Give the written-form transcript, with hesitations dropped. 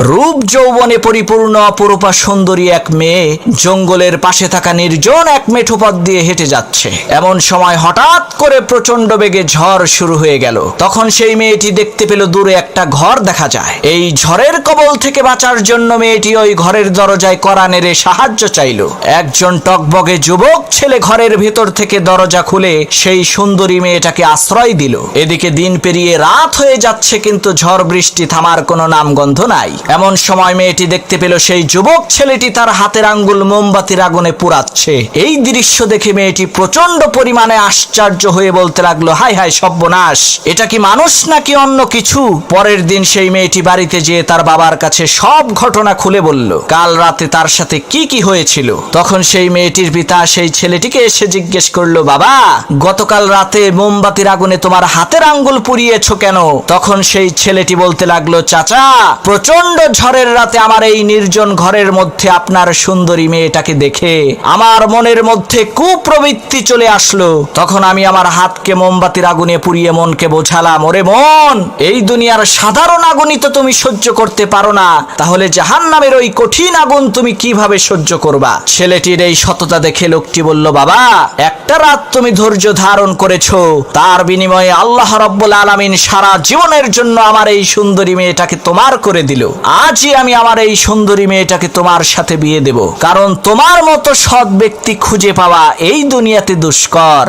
রূপ যৌবনে পরিপূর্ণ অপরূপা সুন্দরী এক মেয়ে জঙ্গলের পাশে থাকা নির্জন এক মেঠো পথ দিয়ে হেঁটে যাচ্ছে। এমন সময় হঠাৎ করে প্রচন্ড বেগে ঝড় শুরু হয়ে গেল। তখন সেই মেয়েটি দেখতে পেল দূরে একটা ঘর দেখা যায়। এই ঝড়ের কবল থেকে বাঁচার জন্য মেয়েটি ওই ঘরের দরজায় কড়া নেড়ে সাহায্য চাইল। একজন টকবগে যুবক ছেলে ঘরের ভেতর থেকে দরজা খুলে সেই সুন্দরী মেয়েটাকে আশ্রয় দিল। এদিকে দিন পেরিয়ে রাত হয়ে যাচ্ছে, কিন্তু ঝড় বৃষ্টি থামার কোনো নামগন্ধ নাই। এমন সময় মেয়েটি দেখতে পেল সেই যুবক ছেলেটি তার হাতের আঙ্গুল মোমবাতির আগুনে পুড়াচ্ছে। এই দৃশ্য দেখে মেয়েটি প্রচন্ড পরিমাণে আশ্চর্য হয়ে বলতে লাগলো, হায় হায় সর্বনাশ, এটা কি মানুষ নাকি অন্য কিছু? পরের দিন সেই মেয়েটি বাড়িতে যেয়ে তার বাবার কাছে সব ঘটনা খুলে বলল, কাল রাতে তার সাথে কি কি হয়েছিল। তখন সেই মেয়েটির পিতা সেই ছেলেটিকে এসে জিজ্ঞেস করলো, বাবা, গতকাল রাতে মোমবাতির আগুনে তোমার হাতের আঙ্গুল পুড়িয়েছো কেন? তখন সেই ছেলেটি বলতে লাগলো, চাচা, প্রচন্ড ঝড়ের রাতে আমার এই নির্জন ঘরের মধ্যে আপনার সুন্দরী মেয়েটাকে দেখে আমার মনের মধ্যে কুপ্রবৃত্তি চলে আসলো। তখন আমি আমার হাতকে মোমবাতির আগুনে পুড়িয়ে মনকে বোঝালাম, ওরে মন, এই দুনিয়ার সাধারণ আগুনই তো তুমি সহ্য করতে পারো না, তাহলে জাহান্নামের ওই কঠিন আগুন তুমি কিভাবে সহ্য করবা? ছেলেটির এই সততা দেখে লোকটি বলল, বাবা, একটা রাত তুমি ধৈর্য ধারণ করেছো, তার বিনিময়ে আল্লাহ রাব্বুল আলামিন সারা জীবনের জন্য আমার এই সুন্দরী মেয়েটাকে তোমার করে দিল। আজই আমি আমার এই সুন্দরী মেয়েটাকে তোমার সাথে বিয়ে দেব, কারণ তোমার মতো সৎ ব্যক্তি খুঁজে পাওয়া এই দুনিয়াতে দুষ্কর।